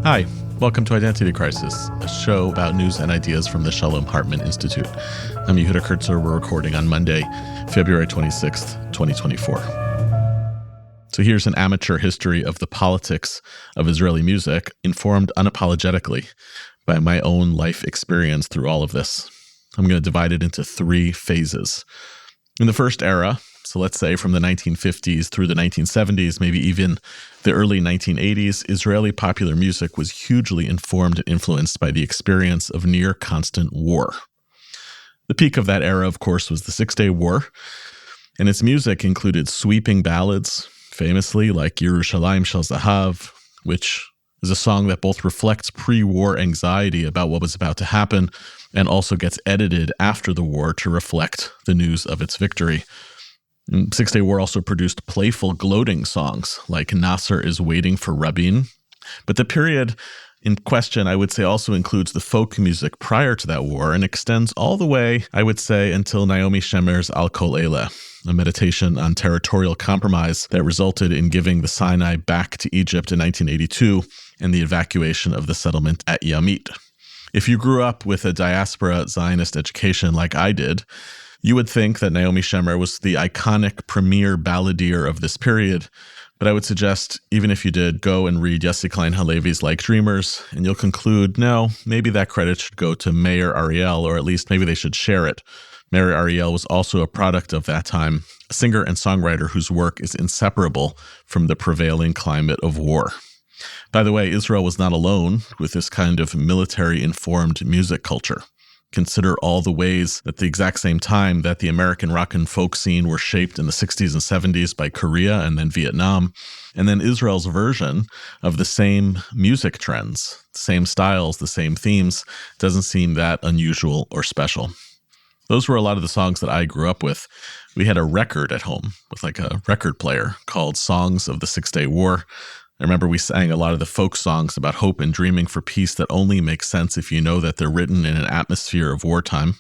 Hi, welcome to Identity Crisis, a show about news and ideas from the Shalom Hartman Institute. I'm Yehuda Kurtzer. We're recording on Monday, February 26th, 2024. So here's an amateur history of the politics of Israeli music, informed unapologetically by my own life experience through all of this. I'm going to divide it into three phases. In the first era, so let's say from the 1950s through the 1970s, maybe even the early 1980s, Israeli popular music was hugely informed and influenced by the experience of near constant war. The peak of that era, of course, was the Six-Day War, and its music included sweeping ballads, famously like Yerushalayim Shel Zahav, which is a song that both reflects pre-war anxiety about what was about to happen and also gets edited after the war to reflect the news of its victory. Six-Day War also produced playful, gloating songs like Nasser is Waiting for Rabin. But the period in question, I would say, also includes the folk music prior to that war and extends all the way, I would say, until Naomi Shemer's Al Kol Eileh, a meditation on territorial compromise that resulted in giving the Sinai back to Egypt in 1982 and the evacuation of the settlement at Yamit. If you grew up with a diaspora Zionist education like I did, you would think that Naomi Shemer was the iconic premier balladeer of this period, but I would suggest, even if you did, go and read Yossi Klein Halevi's Like Dreamers, and you'll conclude, no, maybe that credit should go to Meir Ariel, or at least maybe they should share it. Meir Ariel was also a product of that time, a singer and songwriter whose work is inseparable from the prevailing climate of war. By the way, Israel was not alone with this kind of military-informed music culture. Consider all the ways at the exact same time that the American rock and folk scene were shaped in the 60s and 70s by Korea and then Vietnam, and then Israel's version of the same music trends, same styles, the same themes, doesn't seem that unusual or special. Those were a lot of the songs that I grew up with. We had a record at home with like a record player called Songs of the Six-Day War. I remember we sang a lot of the folk songs about hope and dreaming for peace that only make sense if you know that they're written in an atmosphere of wartime.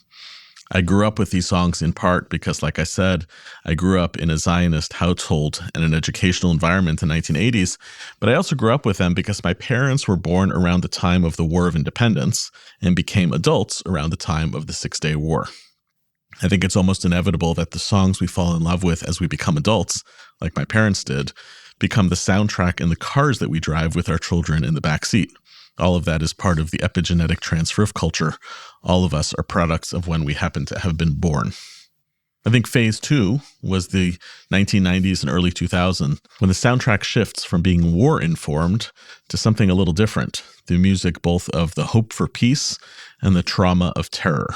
I grew up with these songs in part because, like I said, I grew up in a Zionist household and an educational environment in the 1980s, but I also grew up with them because my parents were born around the time of the War of Independence and became adults around the time of the Six-Day War. I think it's almost inevitable that the songs we fall in love with as we become adults, like my parents did, become the soundtrack in the cars that we drive with our children in the back seat. All of that is part of the epigenetic transfer of culture. All of us are products of when we happen to have been born. I think phase two was the 1990s and early 2000s, when the soundtrack shifts from being war-informed to something a little different, the music both of the hope for peace and the trauma of terror.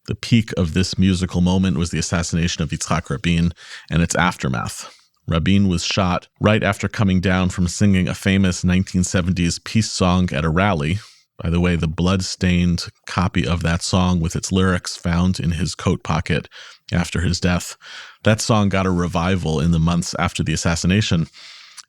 The peak of this musical moment was the assassination of Yitzhak Rabin and its aftermath. Rabin was shot right after coming down from singing a famous 1970s peace song at a rally. By the way, the blood-stained copy of that song with its lyrics found in his coat pocket after his death. That song got a revival in the months after the assassination.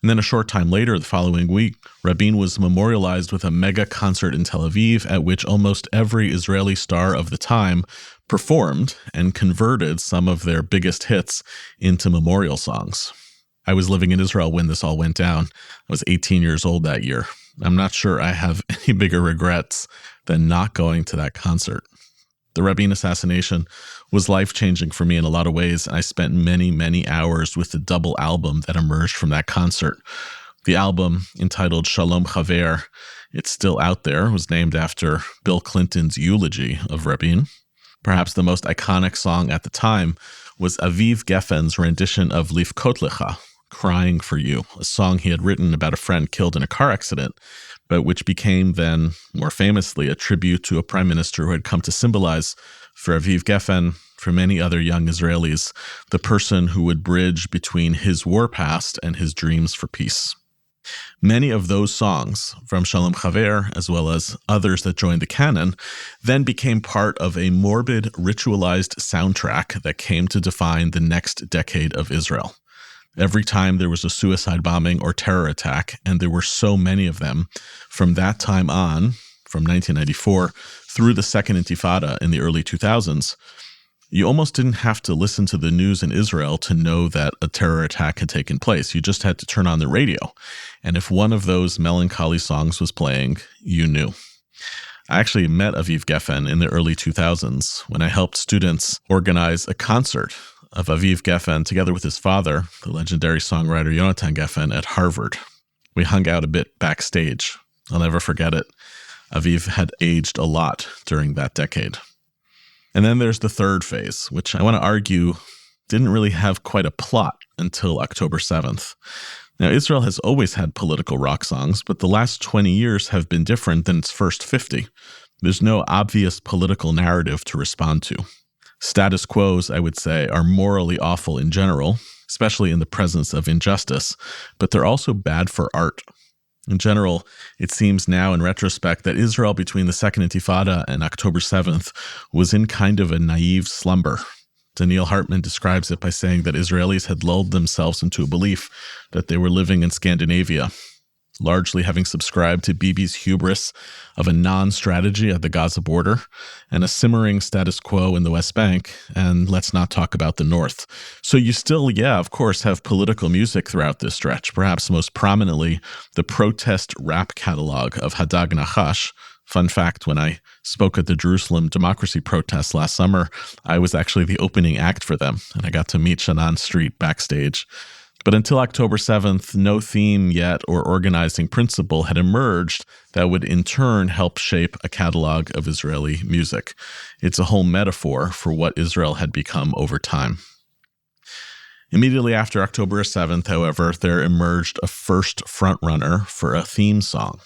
And then a short time later, the following week, Rabin was memorialized with a mega concert in Tel Aviv at which almost every Israeli star of the time performed and converted some of their biggest hits into memorial songs. I was living in Israel when this all went down. I was 18 years old that year. I'm not sure I have any bigger regrets than not going to that concert. The Rabin assassination was life-changing for me in a lot of ways, and I spent many, many hours with the double album that emerged from that concert. The album, entitled Shalom Chaver, it's still out there, was named after Bill Clinton's eulogy of Rabin. Perhaps the most iconic song at the time was Aviv Geffen's rendition of Livkot Lecha, Crying for You, a song he had written about a friend killed in a car accident, but which became then, more famously, a tribute to a prime minister who had come to symbolize, for Aviv Geffen, for many other young Israelis, the person who would bridge between his war past and his dreams for peace. Many of those songs, from Shalom Chaver, as well as others that joined the canon, then became part of a morbid, ritualized soundtrack that came to define the next decade of Israel. Every time there was a suicide bombing or terror attack, and there were so many of them, from that time on, from 1994 through the Second Intifada in the early 2000s, You almost didn't have to listen to the news in Israel to know that a terror attack had taken place. You just had to turn on the radio. And if one of those melancholy songs was playing, you knew. I actually met Aviv Geffen in the early 2000s when I helped students organize a concert of Aviv Geffen together with his father, the legendary songwriter Yonatan Geffen, at Harvard. We hung out a bit backstage. I'll never forget it. Aviv had aged a lot during that decade. And then there's the third phase, which I want to argue didn't really have quite a plot until October 7th. Now, Israel has always had political rock songs, but the last 20 years have been different than its first 50. There's no obvious political narrative to respond to. Status quos, I would say, are morally awful in general, especially in the presence of injustice, but they're also bad for art. In general, it seems now in retrospect that Israel between the Second Intifada and October 7th was in kind of a naive slumber. Daniel Hartman describes it by saying that Israelis had lulled themselves into a belief that they were living in Scandinavia, largely having subscribed to Bibi's hubris of a non-strategy at the Gaza border and a simmering status quo in the West Bank, and let's not talk about the North. So you still, of course, have political music throughout this stretch, perhaps most prominently the protest rap catalog of Hadag Nachash. Fun fact, when I spoke at the Jerusalem democracy protests last summer, I was actually the opening act for them, and I got to meet Shannon Street backstage. But until October 7th, no theme yet or organizing principle had emerged that would in turn help shape a catalog of Israeli music. It's a whole metaphor for what Israel had become over time. Immediately after October 7th, however, there emerged a first frontrunner for a theme song.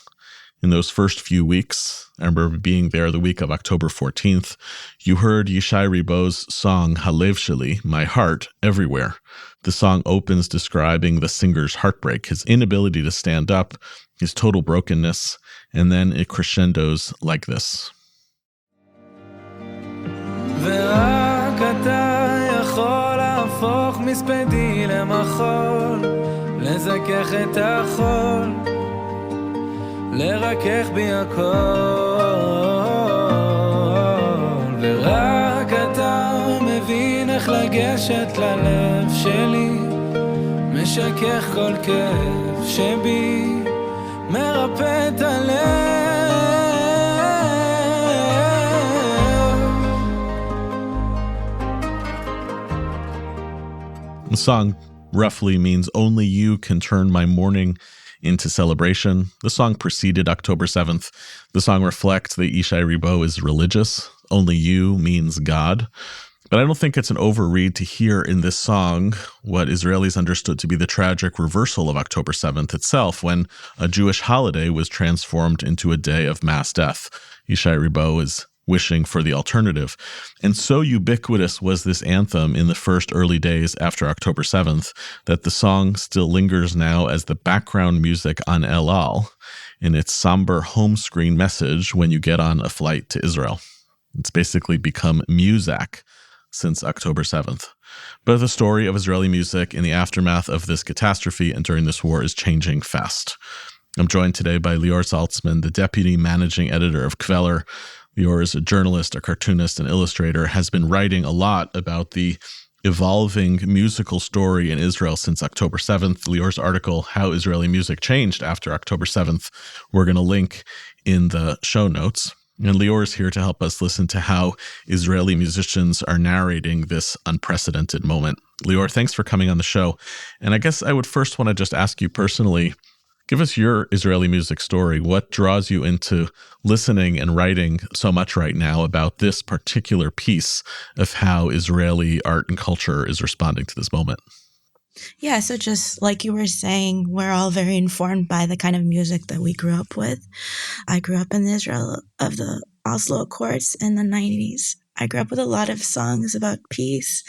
In those first few weeks, I remember being there the week of October 14th, you heard Yishai Ribo's song Halev Sheli, My Heart, everywhere. The song opens describing the singer's heartbreak, his inability to stand up, his total brokenness, and then it crescendos like this. ורק אתה יכול להפוך מספדי למחול, לזכך את החול, לרכך בי הכל, ורק אתה מבין איך לגשת ללב שלי, משכך כל כאב שבי, מרפא את הלב. The song roughly means only you can turn my mourning into celebration. The song preceded October 7th. The song reflects that Yishai Ribo is religious. Only you means God. But I don't think it's an overread to hear in this song what Israelis understood to be the tragic reversal of October 7th itself, when a Jewish holiday was transformed into a day of mass death. Yishai Ribo is wishing for the alternative. And so ubiquitous was this anthem in the first early days after October 7th that the song still lingers now as the background music on El Al in its somber home screen message when you get on a flight to Israel. It's basically become Muzak since October 7th. But the story of Israeli music in the aftermath of this catastrophe and during this war is changing fast. I'm joined today by Lior Saltzman, the deputy managing editor of Kveler. Lior is a journalist, a cartoonist, and illustrator, has been writing a lot about the evolving musical story in Israel since October 7th. Lior's article, How Israeli Music Changed After October 7th, we're going to link in the show notes. And Lior is here to help us listen to how Israeli musicians are narrating this unprecedented moment. Lior, thanks for coming on the show. And I guess I would first want to just ask you personally, give us your Israeli music story. What draws you into listening and writing so much right now about this particular piece of how Israeli art and culture is responding to this moment? Yeah, so just like you were saying, we're all very informed by the kind of music that we grew up with. I grew up in Israel of the Oslo Accords in the 90s. I grew up with a lot of songs about peace.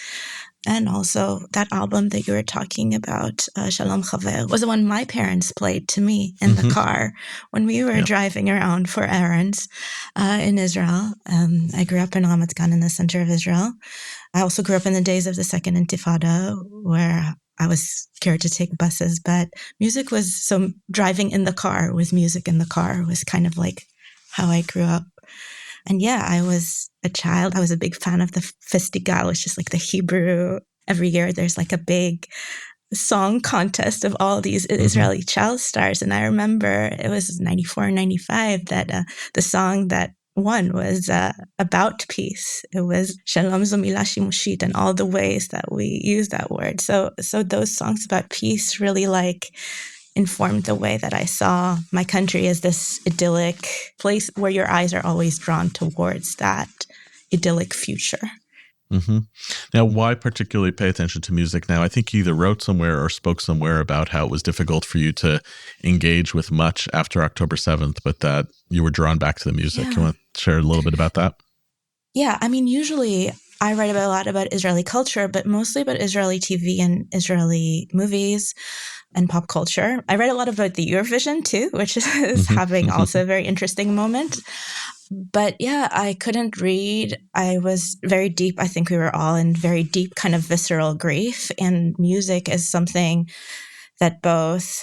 And also that album that you were talking about, Shalom Chaver, was the one my parents played to me in the car when we were driving around for errands in Israel. I grew up in Ramat Gan in the center of Israel. I also grew up in the days of the Second Intifada where I was scared to take buses, but music was, so driving in the car with music in the car was kind of like how I grew up. And yeah, I was a child. I was a big fan of the Festigal, which is like the Hebrew. Every year there's like a big song contest of all these Israeli child stars. And I remember it was 94 and 95 that the song that won was about peace. It was Shalom zo mila shimushit, and all the ways that we use that word. So those songs about peace really like informed the way that I saw my country as this idyllic place where your eyes are always drawn towards that idyllic future. Mm-hmm. Now, why particularly pay attention to music now? I think you either wrote somewhere or spoke somewhere about how it was difficult for you to engage with much after October 7th, but that you were drawn back to the music. Yeah. You want to share a little bit about that? Yeah, I mean, usually I write a lot about Israeli culture, but mostly about Israeli TV and Israeli movies and pop culture. I write a lot about the Eurovision too, which is having also a very interesting moment. But yeah, I couldn't read. I was very deep. I think we were all in very deep kind of visceral grief. And music is something that both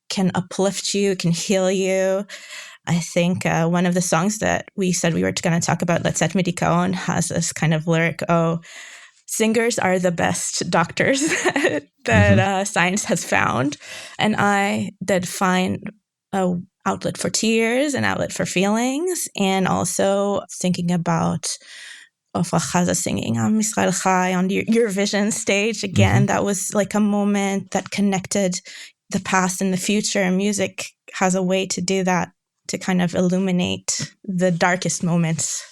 can uplift you, can heal you. I think one of the songs that we said we were going to talk about, Letzet Midikaon, has this kind of lyric, singers are the best doctors that science has found. And I did find a outlet for tears, an outlet for feelings, and also thinking about Ofra Chaza singing Am Yisrael Chai on the Eurovision stage. Again, that was like a moment that connected the past and the future. And music has a way to do that, to kind of illuminate the darkest moments.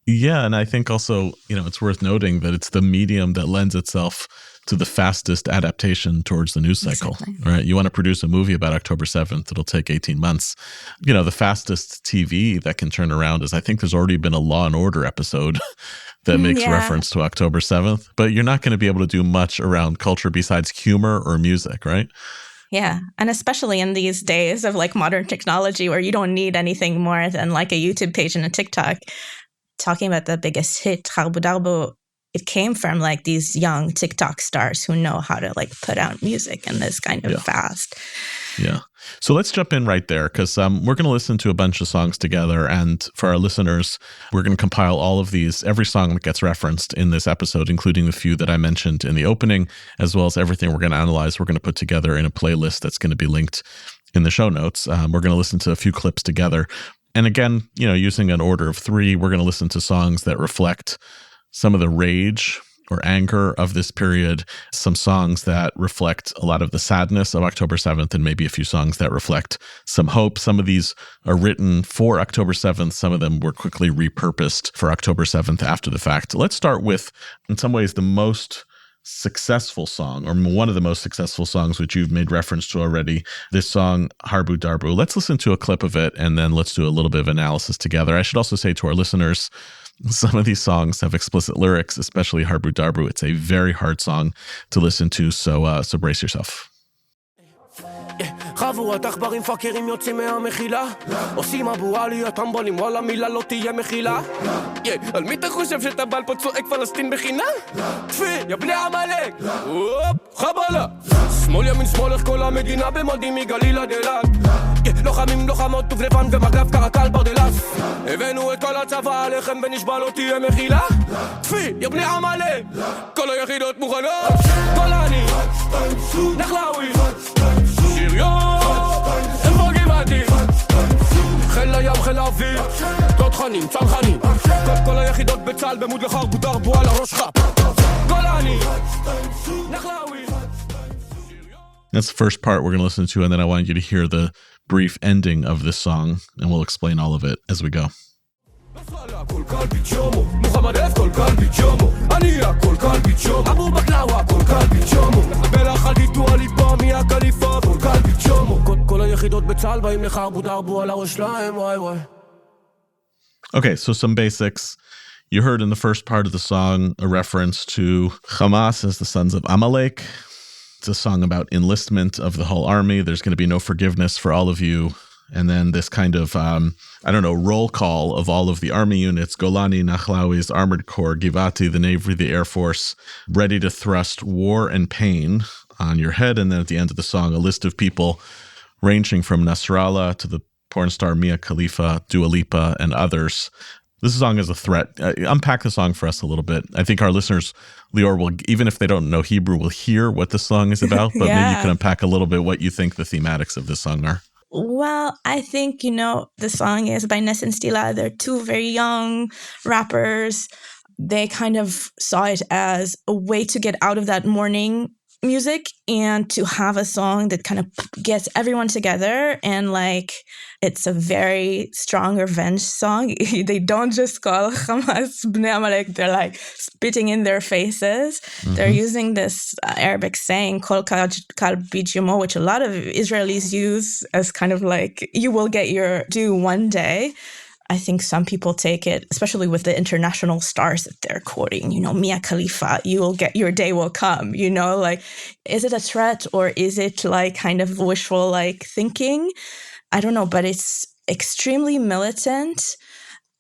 Yeah, and I think also, it's worth noting that it's the medium that lends itself to the fastest adaptation towards the news cycle, right? You want to produce a movie about October 7th, it'll take 18 months. The fastest TV that can turn around is, I think there's already been a Law and Order episode that makes reference to October 7th, but you're not going to be able to do much around culture besides humor or music, right? Yeah. And especially in these days of like modern technology where you don't need anything more than like a YouTube page and a TikTok. Talking about the biggest hit, Harbu Darbu, it came from like these young TikTok stars who know how to like put out music in this kind of fast. Yeah. So let's jump in right there, because we're going to listen to a bunch of songs together. And for our listeners, we're going to compile all of these, every song that gets referenced in this episode, including the few that I mentioned in the opening, as well as everything we're going to analyze, we're going to put together in a playlist that's going to be linked in the show notes. We're going to listen to a few clips together. And again, using an order of 3, we're going to listen to songs that reflect some of the rage or anger of this period, some songs that reflect a lot of the sadness of October 7th, and maybe a few songs that reflect some hope. Some of these are written for October 7th. Some of them were quickly repurposed for October 7th after the fact. Let's start with, in some ways, the most successful song, or one of the most successful songs, which you've made reference to already, this song, Harbu Darbu. Let's listen to a clip of it, and then let's do a little bit of analysis together. I should also say to our listeners, some of these songs have explicit lyrics, especially Harbu Darbu. It's a very hard song to listen to, so brace yourself. חבורת עכברים פאקרים יוצאים מהמחילה עושים אבו עליות טמבלים וואלה מילה לא תהיה מחילה על מי אתה חושב שאתה בעל פה צועק פלסטין בחינם? תפי, יא בני עמלק חבלה שמאל ימין שמאל איך כל המדינה במודים מגליל עד אילת לוחמים לוחמות טוב לבן ומג"ב קרקל ברדלס הבאנו את כל הצבא עליכם ונשבע לא תהיה מחילה תפי, יא בני עמלק כל היחידות מוכנות גולני נחלאווי איפה גבעתי? חיל הים, חיל האוויר תותחנים, צנחנים כל היחידות בצה"ל במוד לחרבו דרבו על הראש חפ גולני נחלאווי. That's the first part we're going to listen to, and then I want you to hear the brief ending of this song, and we'll explain all of it as we go. כל קלבי ג'ומו מוחמד אף כל קלבי ג'ומו אני הכל קלבי ג'ומו אבו בקלאווה כל קלבי ג'ומו בלח על גיטו הליפה מהקליפה כל קלבי ג'ומו כל היחידות בצה"ל באים לך ארבו דרבו על הראש להם וואי וואי. Okay, so some basics. You heard in the first part of the song a reference to Hamas as the sons of Amalek. It's a song about enlistment of the whole army. There's going to be no forgiveness for all of you. And then this kind of, roll call of all of the army units, Golani, Nachlawi's Armored Corps, Givati, the Navy, the Air Force, ready to thrust war and pain on your head. And then at the end of the song, a list of people ranging from Nasrallah to the porn star Mia Khalifa, Dua Lipa, and others This song is a threat. Unpack the song for us a little bit. I think our listeners, Lior, will, even if they don't know Hebrew, will hear what the song is about, but maybe you can unpack a little bit what you think the thematics of this song are. Well, I think, the song is by Ness and Stila. They're two very young rappers. They kind of saw it as a way to get out of that morning music and to have a song that kind of gets everyone together, and it's a very strong revenge song. They don't just call Hamas Bnei Amalek, they're spitting in their faces. Mm-hmm. They're using this Arabic saying Kol Kal B'Yamo, which a lot of Israelis use as kind of you will get your due one day. I think some people take it, especially with the international stars that they're quoting, Mia Khalifa, your day will come, is it a threat or is it kind of wishful thinking? I don't know, but it's extremely militant.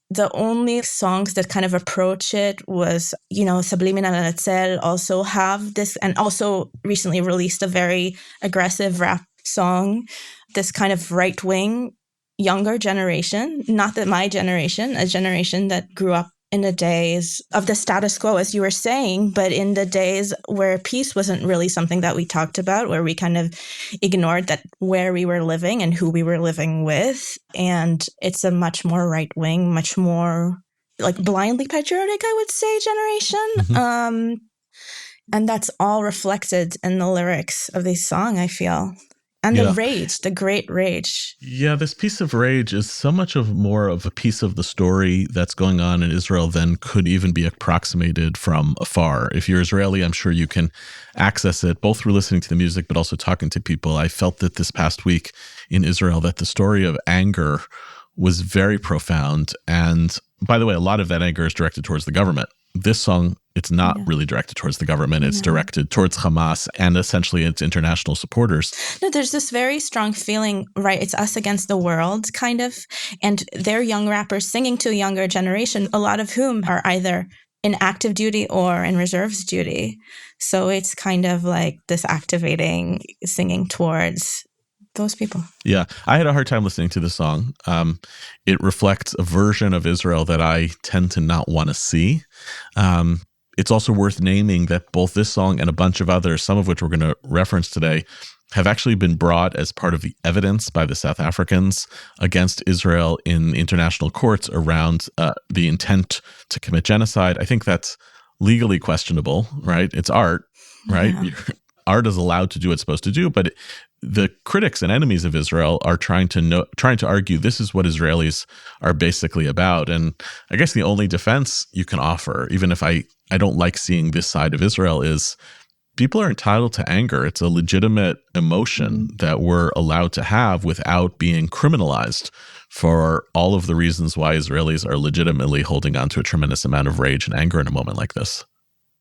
The only songs that kind of approach it was, Subliminal and Etzel also have this, and also recently released a very aggressive rap song, this kind of right-wing younger generation, not that my generation, a generation that grew up in the days of the status quo, as you were saying, but in the days where peace wasn't really something that we talked about, where we kind of ignored that where we were living and who we were living with. And it's a much more right-wing, much more blindly patriotic, I would say, generation. Mm-hmm. And that's all reflected in the lyrics of this song, I feel. And the rage, the great rage. Yeah, this piece of rage is so much more of a piece of the story that's going on in Israel than could even be approximated from afar. If you're Israeli, I'm sure you can access it, both through listening to the music, but also talking to people. I felt that this past week in Israel, that the story of anger was very profound. And by the way, a lot of that anger is directed towards the government. This song, it's not really directed towards the government. It's directed towards Hamas and essentially its international supporters. No, there's this very strong feeling, right? It's us against the world, kind of. And they're young rappers singing to a younger generation, a lot of whom are either in active duty or in reserves duty. So it's kind of this activating, singing towards those people. Yeah, I had a hard time listening to the song. It reflects a version of Israel that I tend to not want to see. It's also worth naming that both this song and a bunch of others, some of which we're going to reference today, have actually been brought as part of the evidence by the South Africans against Israel in international courts around the intent to commit genocide. I think that's legally questionable, right? It's art, right? Yeah. Art is allowed to do what it's supposed to do, but the critics and enemies of Israel are trying to argue this is what Israelis are basically about. And I guess the only defense you can offer, even if I don't like seeing this side of Israel, is people are entitled to anger. It's a legitimate emotion that we're allowed to have without being criminalized for all of the reasons why Israelis are legitimately holding on to a tremendous amount of rage and anger in a moment like this.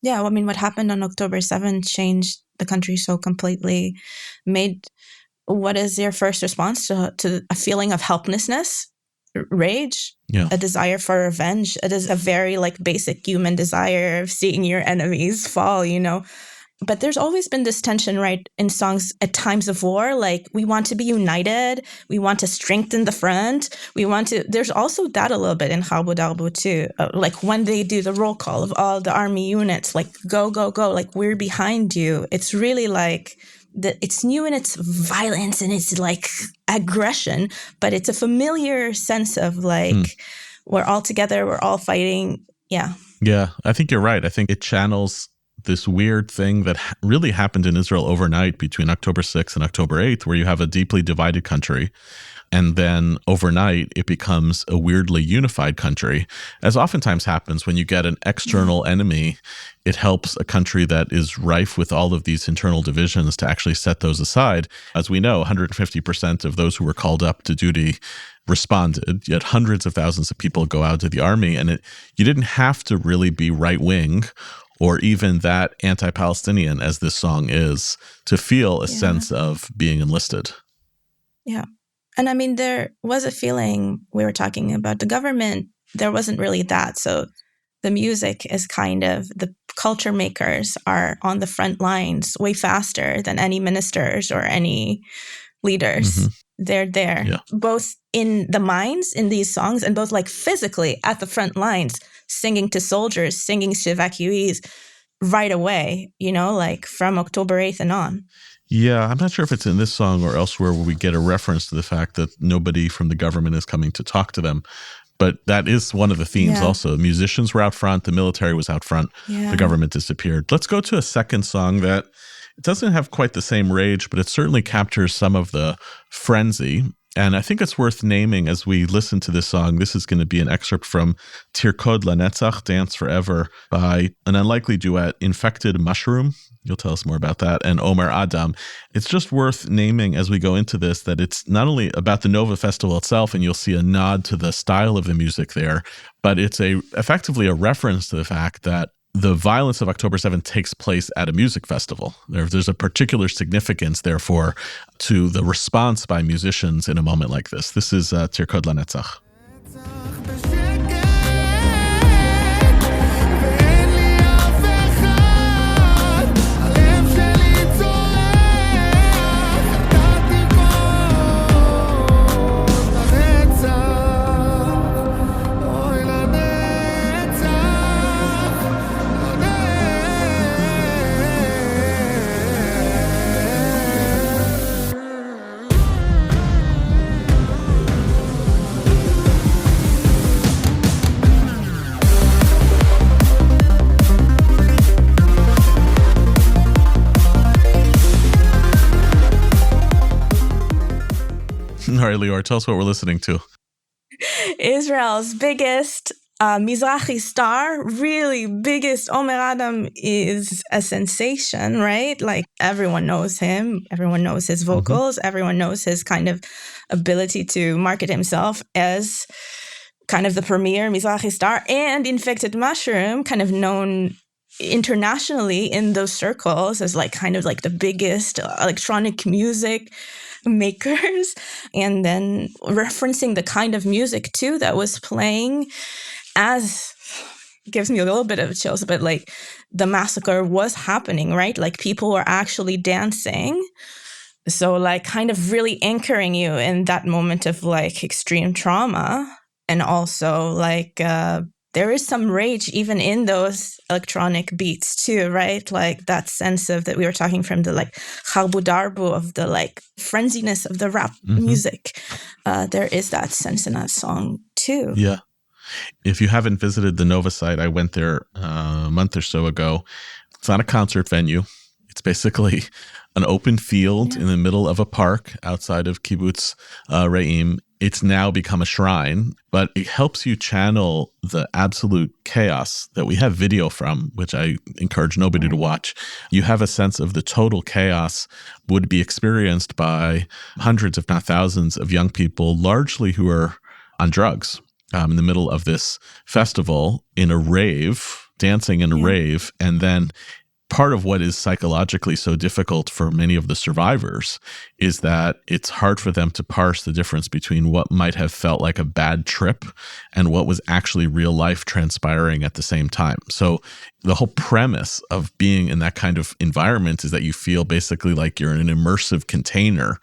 Yeah, well, I mean, what happened on October 7th changed the country so completely. What is your first response to a feeling of helplessness, rage, a desire for revenge? It is a very basic human desire of seeing your enemies fall, But there's always been this tension, right, in songs at times of war. We want to be united. We want to strengthen the front. There's also that a little bit in Harbu Darbu too. When they do the roll call of all the army units, go, go, go, we're behind you. It's really it's new in its violence and its aggression, but it's a familiar sense of we're all together, we're all fighting. Yeah. Yeah, I think you're right. I think it channels this weird thing that really happened in Israel overnight between October 6th and October 8th, where you have a deeply divided country. And then overnight, it becomes a weirdly unified country. As oftentimes happens when you get an external enemy, it helps a country that is rife with all of these internal divisions to actually set those aside. As we know, 150% of those who were called up to duty responded, yet hundreds of thousands of people go out to the army. And you didn't have to really be right-wing or even that anti-Palestinian as this song is, to feel a sense of being enlisted. Yeah. And I mean, there was a feeling, we were talking about the government, there wasn't really that. So the music is kind of, the culture makers are on the front lines way faster than any ministers or any leaders. Mm-hmm. They're there. Yeah. Both in the mines in these songs, and both like physically at the front lines, singing to soldiers, singing to evacuees right away, like from October 8th and on. Yeah, I'm not sure if it's in this song or elsewhere where we get a reference to the fact that nobody from the government is coming to talk to them. But that is one of the themes also. Musicians were out front. The military was out front. The government disappeared. Let's go to a second song that it doesn't have quite the same rage, but it certainly captures some of the frenzy. And I think it's worth naming as we listen to this song. This is going to be an excerpt from Tirkod Lanetzach, Dance Forever, by an unlikely duet, Infected Mushroom. You'll tell us more about that. And Omer Adam. It's just worth naming as we go into this that it's not only about the Nova Festival itself, and you'll see a nod to the style of the music there, but it's effectively a reference to the fact that the violence of October 7th takes place at a music festival. There's a particular significance, therefore, to the response by musicians in a moment like this. This is Tirkod Lanetzach. All right, Lior, tell us what we're listening to. Israel's biggest Mizrahi star, really biggest. Omer Adam is a sensation, right? Like everyone knows him. Everyone knows his vocals. Everyone knows his kind of ability to market himself as kind of the premier Mizrahi star. And Infected Mushroom, kind of known internationally in those circles as like kind of like the biggest electronic music makers, and then referencing the kind of music too that was playing as gives me a little bit of chills, but like the massacre was happening, right? Like people were actually dancing. So like kind of really anchoring you in that moment of like extreme trauma. And also like there is some rage even in those electronic beats too, right? Like that sense of that we were talking from the like harbu darbu of the like frenziness of the rap music. There is that sense in that song too. Yeah. If you haven't visited the Nova site, I went there a month or so ago. It's not a concert venue. It's basically an open field in the middle of a park outside of Kibbutz Re'im. It's now become a shrine, but it helps you channel the absolute chaos that we have video from, which I encourage nobody to watch. You have a sense of the total chaos would be experienced by hundreds, if not thousands, of young people, largely who are on drugs, in the middle of this festival in a rave, dancing in a rave, and then part of what is psychologically so difficult for many of the survivors is that it's hard for them to parse the difference between what might have felt like a bad trip and what was actually real life transpiring at the same time. So the whole premise of being in that kind of environment is that you feel basically like you're in an immersive container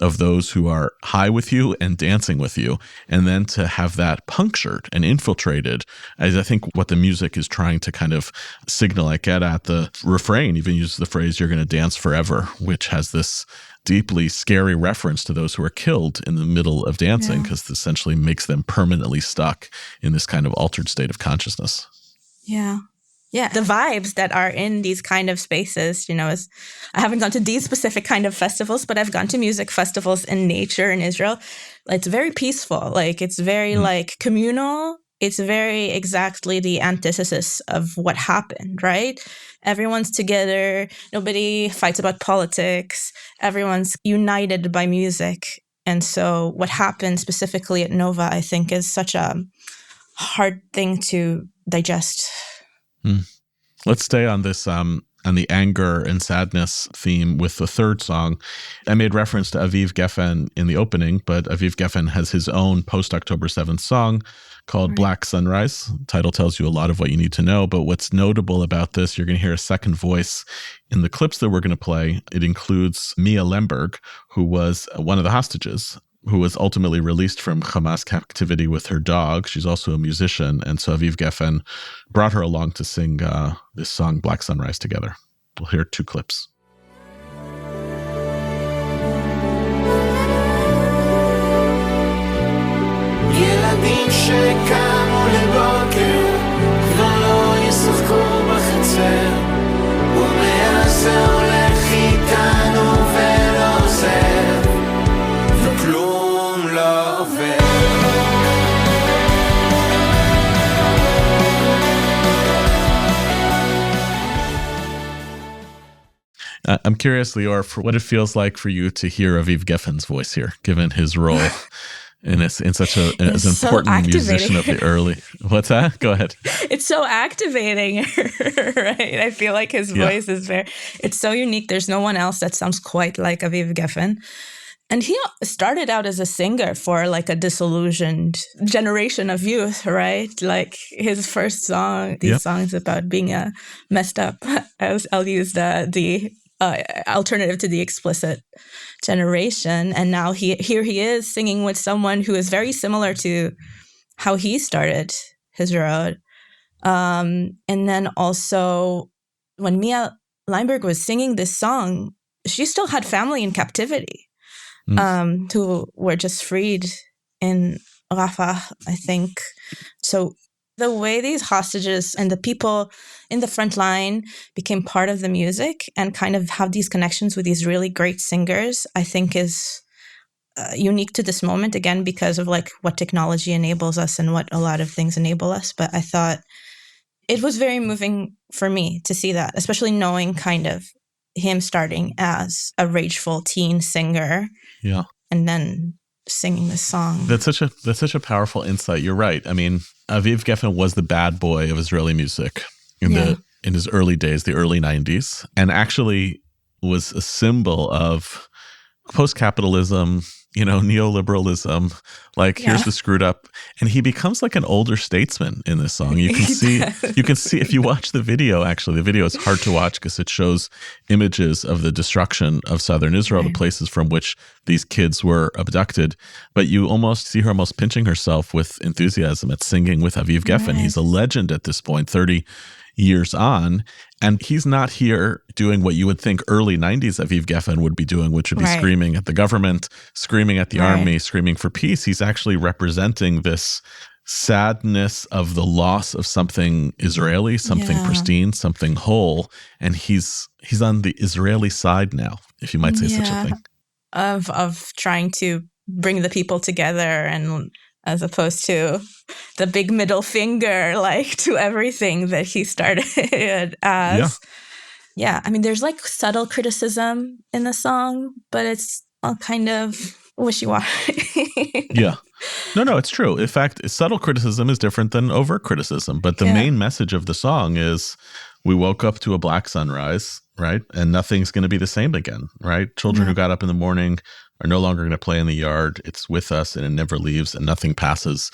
of those who are high with you and dancing with you. And then to have that punctured and infiltrated, as I think what the music is trying to kind of signal, like get at. The refrain even uses the phrase, "You're going to dance forever," which has this deeply scary reference to those who are killed in the middle of dancing, because it essentially makes them permanently stuck in this kind of altered state of consciousness. Yeah. Yeah, the vibes that are in these kind of spaces, you know, is I haven't gone to these specific kind of festivals, but I've gone to music festivals in nature in Israel. It's very peaceful. Like, it's very like communal. It's very exactly the antithesis of what happened, right? Everyone's together. Nobody fights about politics. Everyone's united by music. And so what happened specifically at Nova, I think, is such a hard thing to digest. Let's stay on this, on the anger and sadness theme with the third song. I made reference to Aviv Geffen in the opening, but Aviv Geffen has his own post-October 7th song called Black Sunrise. The title tells you a lot of what you need to know, but what's notable about this, you're going to hear a second voice in the clips that we're going to play. It includes Mia Lemberg, who was one of the hostages who was ultimately released from Hamas captivity with her dog. She's also a musician. And so Aviv Geffen brought her along to sing this song, Black Sunrise, together. We'll hear 2 clips. ילדים שקמו לבוקר כבר לא ישחקו בחצר ומאז זה הולך איתנו ולא עוזב וכלום לא עובר I'm curious, Lior, for what it feels like for you to hear Aviv Geffen's voice here, given his role in such as an important musician of the early. What's that? Go ahead. It's so activating, right? I feel like his voice is it's so unique. There's no one else that sounds quite like Aviv Geffen. And he started out as a singer for like a disillusioned generation of youth, right? Like his first song, these songs about being a messed up, I'll use the alternative to the explicit generation. And now here he is singing with someone who is very similar to how he started his road. And then also when Mia Leinberg was singing this song, she still had family in captivity, who were just freed in Rafah, I think. So the way these hostages and the people in the front line became part of the music and kind of have these connections with these really great singers, I think is unique to this moment, again, because of like what technology enables us and what a lot of things enable us. But I thought it was very moving for me to see that, especially knowing kind of him starting as a rageful teen singer. Yeah. And then singing this song. That's such a powerful insight. You're right. I mean, Aviv Geffen was the bad boy of Israeli music in his early days, the early 90s, and actually was a symbol of post-capitalism, neoliberalism. Like here's the screwed up, and he becomes like an older statesman in this song. You can see if you watch the video. Actually, the video is hard to watch because it shows images of the destruction of southern Israel, the places from which these kids were abducted. But you almost see her almost pinching herself with enthusiasm at singing with Aviv Geffen. He's a legend at this point, 30 years on, and he's not here doing what you would think early 90s Aviv Geffen would be doing, which would be screaming at the government, screaming at the army, screaming for peace. He's actually representing this sadness of the loss of something Israeli, something pristine, something whole, and he's on the Israeli side now, if you might say such a thing. Of trying to bring the people together, and as opposed to the big middle finger, like to everything that he started as. Yeah. I mean, there's like subtle criticism in the song, but it's all kind of wishy-washy. No, it's true. In fact, subtle criticism is different than overt criticism. But the main message of the song is we woke up to a black sunrise, right? And nothing's going to be the same again, right? Children who got up in the morning are no longer going to play in the yard. It's with us and it never leaves and nothing passes.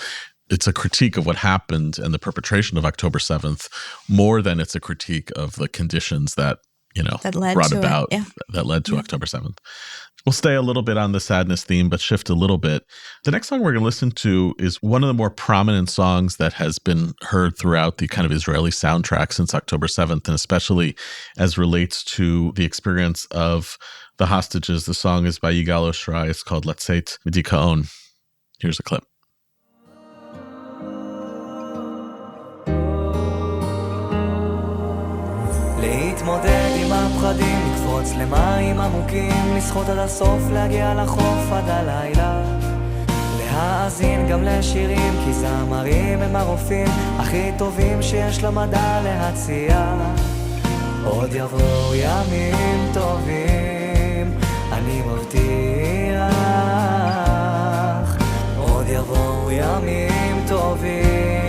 It's a critique of what happened and the perpetration of October 7th more than it's a critique of the conditions that, that led to October 7th. We'll stay a little bit on the sadness theme, but shift a little bit. The next song we're going to listen to is one of the more prominent songs that has been heard throughout the kind of Israeli soundtrack since October 7th, and especially as relates to the experience of the hostages. The song is by Yigal Oshrai. It's called Latzeit Midikaon. Here's a clip. להתמודד עם הפחדים, לקפוץ למים עמוקים, לשחות עד הסוף, להגיע לחוף עד הלילה, להאזין גם לשירים, כי זמרים הם הרופאים הכי טובים שיש למדע להציע. עוד יבואו ימים טובים, אני מבטיח, עוד יבואו ימים טובים,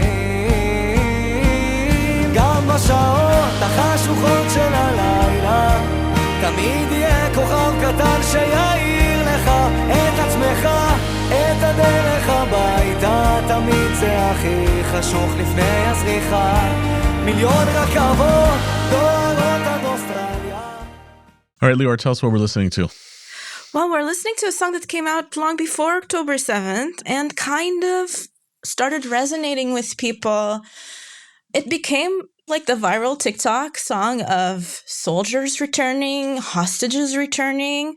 גם בשעות החשוכות של הלילה תמיד יהיה כוכב קטן שיעיר לך את עצמך, את הדרך הביתה, תמיד זה הכי חשוך לפני הזריחה, מיליון רכבות דוהרות עד אוסטרליה. All right, Lior, tell us what we're listening to. Well, we're listening to a song that came out long before October 7th and kind of started resonating with people. It became like the viral TikTok song of soldiers returning, hostages returning,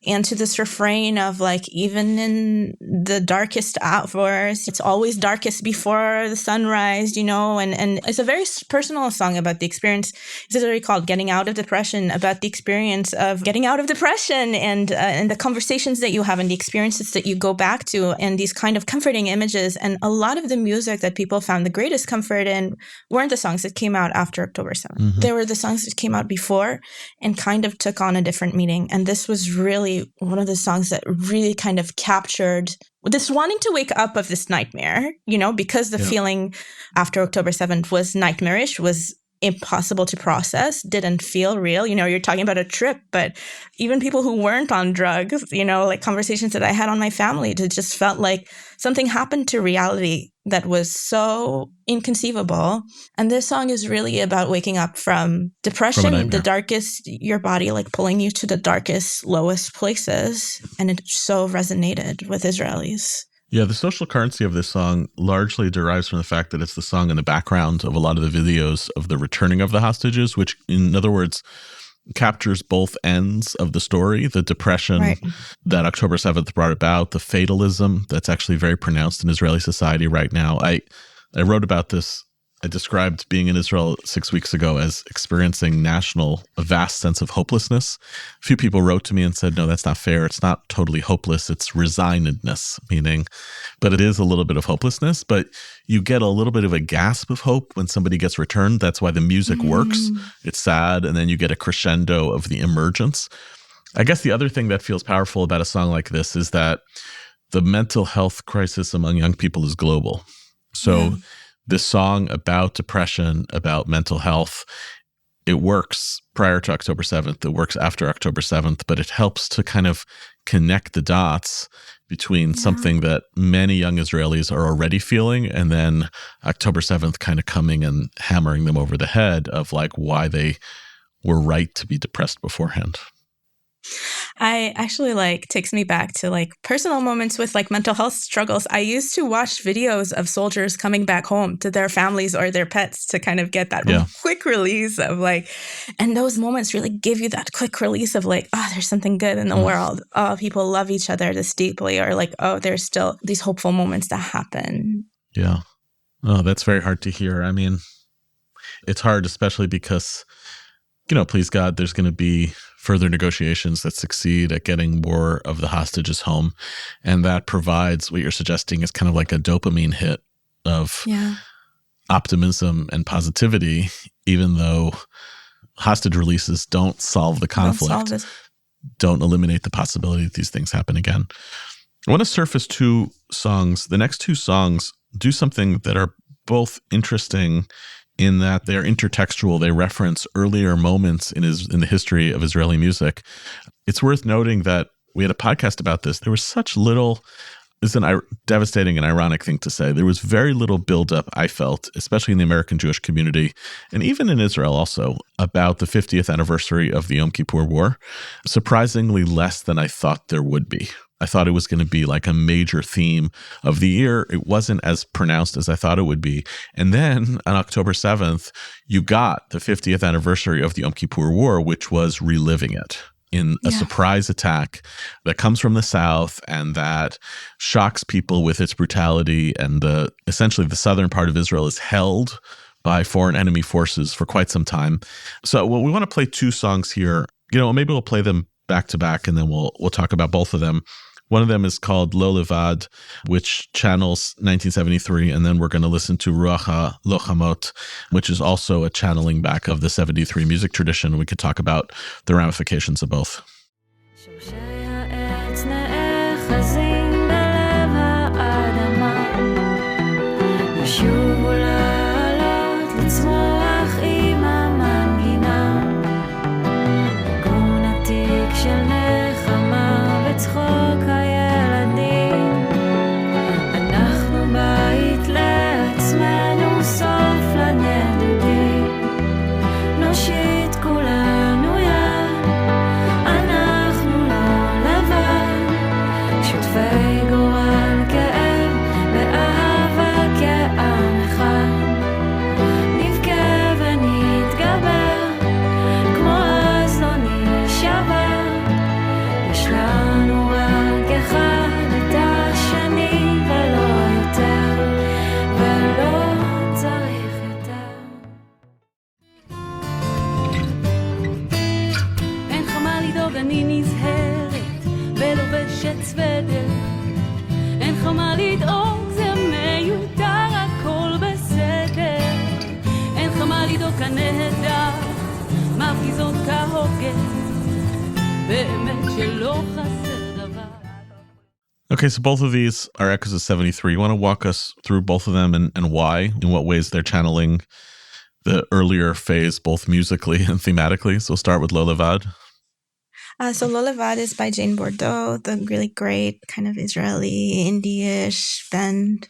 and to this refrain of like, even in the darkest hours, it's always darkest before the sunrise, and it's a very personal song about the experience. It's literally called Getting Out of Depression, about the experience of getting out of depression and the conversations that you have and the experiences that you go back to and these kind of comforting images. And a lot of the music that people found the greatest comfort in weren't the songs that came out after October 7th. Mm-hmm. They were the songs that came out before and kind of took on a different meaning. And this was really one of the songs that really kind of captured this wanting to wake up of this nightmare, because the feeling after October 7th was nightmarish, was impossible to process, didn't feel real. You're talking about a trip, but even people who weren't on drugs, like conversations that I had on my family, it just felt like something happened to reality that was so inconceivable. And this song is really about waking up from depression, the darkest, your body like pulling you to the darkest, lowest places. And it so resonated with Israelis. Yeah, the social currency of this song largely derives from the fact that it's the song in the background of a lot of the videos of the returning of the hostages, which, in other words, captures both ends of the story, the depression that October 7th brought about, the fatalism that's actually very pronounced in Israeli society right now. I wrote about this. I described being in Israel 6 weeks ago as experiencing a vast sense of hopelessness. A few people wrote to me and said, no, that's not fair. It's not totally hopeless. It's resignedness, but it is a little bit of hopelessness, but you get a little bit of a gasp of hope when somebody gets returned. That's why the music works. It's sad. And then you get a crescendo of the emergence. I guess the other thing that feels powerful about a song like this is that the mental health crisis among young people is global. So this song about depression, about mental health, it works prior to October 7th. It works after October 7th, but it helps to kind of connect the dots between something that many young Israelis are already feeling and then October 7th kind of coming and hammering them over the head of like why they were right to be depressed beforehand. I actually takes me back to personal moments with mental health struggles. I used to watch videos of soldiers coming back home to their families or their pets to kind of get that quick release of and those moments really give you that quick release of there's something good in the world. Oh, people love each other this deeply, or there's still these hopeful moments that happen. Yeah. Oh, that's very hard to hear. I mean, it's hard, especially because, please God, there's going to be further negotiations that succeed at getting more of the hostages home. And that provides what you're suggesting is kind of like a dopamine hit of optimism and positivity, even though hostage releases don't solve the conflict, don't eliminate the possibility that these things happen again. I want to surface two songs. The next two songs do something that are both interesting in that they're intertextual. They reference earlier moments in the history of Israeli music. It's worth noting that we had a podcast about this. There was such little, it's a devastating and ironic thing to say. There was very little buildup, I felt, especially in the American Jewish community, and even in Israel also, about the 50th anniversary of the Yom Kippur War. Surprisingly less than I thought there would be. I thought it was going to be a major theme of the year. It wasn't as pronounced as I thought it would be. And then on October 7th, you got the 50th anniversary of the Yom Kippur War, which was reliving it in a surprise attack that comes from the South and that shocks people with its brutality. And essentially the southern part of Israel is held by foreign enemy forces for quite some time. So we want to play two songs here. Maybe we'll play them back to back and then we'll talk about both of them. One of them is called Lo Levad, which channels 1973, and then we're going to listen to Ruach HaLochamot, which is also a channeling back of the 73 music tradition. We could talk about the ramifications of both. נושיט כולנו יד, אנחנו לא לבד. בעוד אני נזהרת ולובשת סוודר, אין לך מה לדאוג, זה מיותר, הכל בסדר, אין לך מה לדאוג, כנהדר מרגיזות כהוגן, באמת שלא חסר דבר. Okay, so both of these are echoes of 73. You want to walk us through both of them and why, in what ways they're channeling the earlier phase, both musically and thematically? So we'll start with Lo Levad. So Lo Levad is by Jane Bordeaux, the really great kind of Israeli indie-ish band.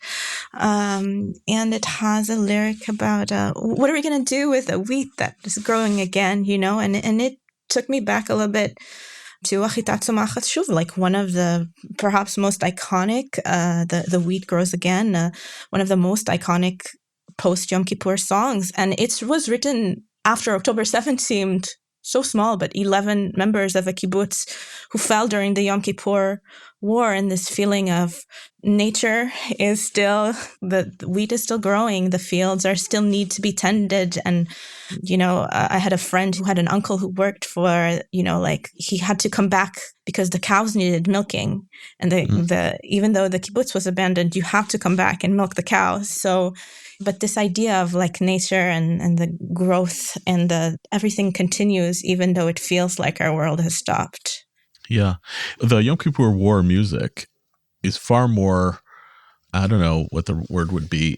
And it has a lyric about what are we going to do with a wheat that is growing again, you know? And it took me back a little bit to Achita Tzomachat Shuv, like one of the perhaps most iconic, the wheat grows again, one of the most iconic post-Yom Kippur songs. And it was written after October 7th seemed so small, but 11 members of a kibbutz who fell during the Yom Kippur War, and this feeling of nature is still, the wheat is still growing, the fields are still need to be tended. And, you know, I had a friend who had an uncle who worked for, you know, like he had to come back because the cows needed milking. And even though the kibbutz was abandoned, you have to come back and milk the cows. So, but this idea of like nature and the growth and everything continues, even though it feels like our world has stopped. Yeah. The Yom Kippur War music is far more, I don't know what the word would be,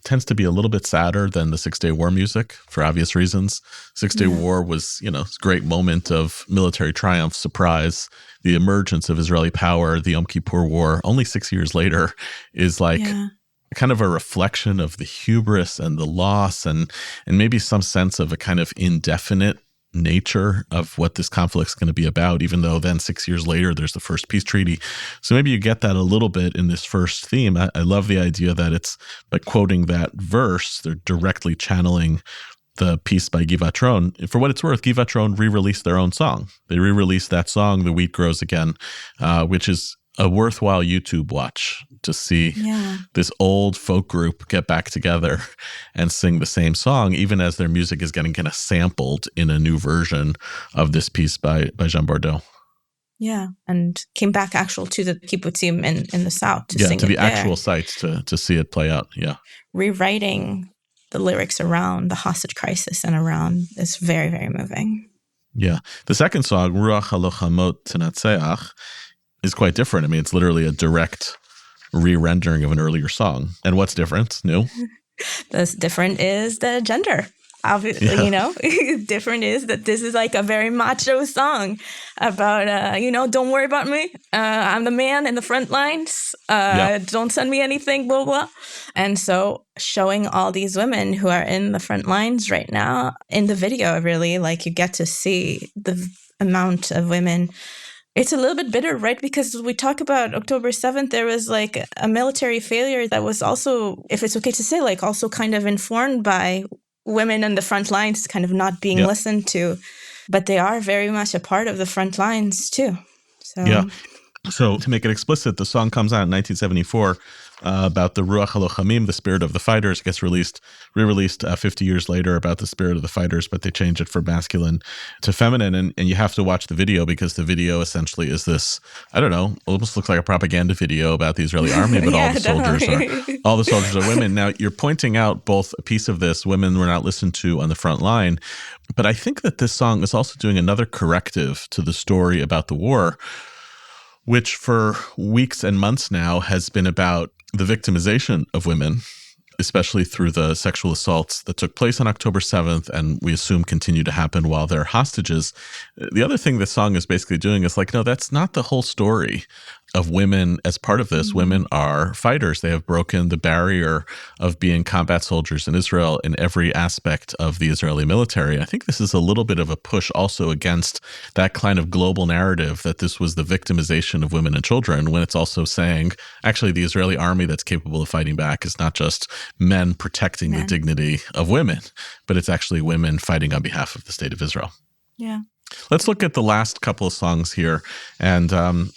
tends to be a little bit sadder than the Six-Day War music for obvious reasons. Six-Day War was, you know, this great moment of military triumph, surprise, the emergence of Israeli power. The Yom Kippur War, only 6 years later, is like kind of a reflection of the hubris and the loss and maybe some sense of a kind of indefinite nature of what this conflict is going to be about, even though then 6 years later there's the first peace treaty. So maybe you get that a little bit in this first theme. I love the idea that it's like quoting that verse, they're directly channeling the piece by Givatron. For what it's worth, Givatron re-released their own song. They re-released that song, The Wheat Grows Again, which is a worthwhile YouTube watch to see this old folk group get back together and sing the same song, even as their music is getting kind of sampled in a new version of this piece by Jean Bordeaux. Yeah, and came back to the kibbutzim in the south to sing to the it actual there. sites to see it play out. Yeah, rewriting the lyrics around the hostage crisis and around is very, very moving. Yeah, the second song, Ruach HaLochamot Tenatzeach, is quite different. I mean, it's literally a direct re-rendering of an earlier song. And what's different? New? The different is the gender. Obviously, you know, different is that this is like a very macho song about, you know, don't worry about me. I'm the man in the front lines. Don't send me anything, blah, blah. And so showing all these women who are in the front lines right now in the video, really, like you get to see the amount of women. It's a little bit bitter, right? Because we talk about October 7th, there was like a military failure that was also, if it's okay to say, like also kind of informed by women in the front lines kind of not being listened to. But they are very much a part of the front lines too. So to make it explicit, the song comes out in 1974 about the Ruach HaLochamim, the spirit of the fighters. It gets re-released 50 years later about the spirit of the fighters, but they change it from masculine to feminine. And you have to watch the video because the video essentially is this, I don't know, almost looks like a propaganda video about the Israeli army, but all the soldiers are women. Now, you're pointing out both a piece of this, women were not listened to on the front line, but I think that this song is also doing another corrective to the story about the war, which for weeks and months now has been about the victimization of women, especially through the sexual assaults that took place on October 7th and we assume continue to happen while they're hostages. The other thing this song is basically doing is like, no, that's not the whole story of women as part of this. Women are fighters. They have broken the barrier of being combat soldiers in Israel in every aspect of the Israeli military. I think this is a little bit of a push also against that kind of global narrative that this was the victimization of women and children, when it's also saying, actually, the Israeli army that's capable of fighting back is not just men protecting the dignity of women, but it's actually women fighting on behalf of the state of Israel. Yeah. Let's look at the last couple of songs here. And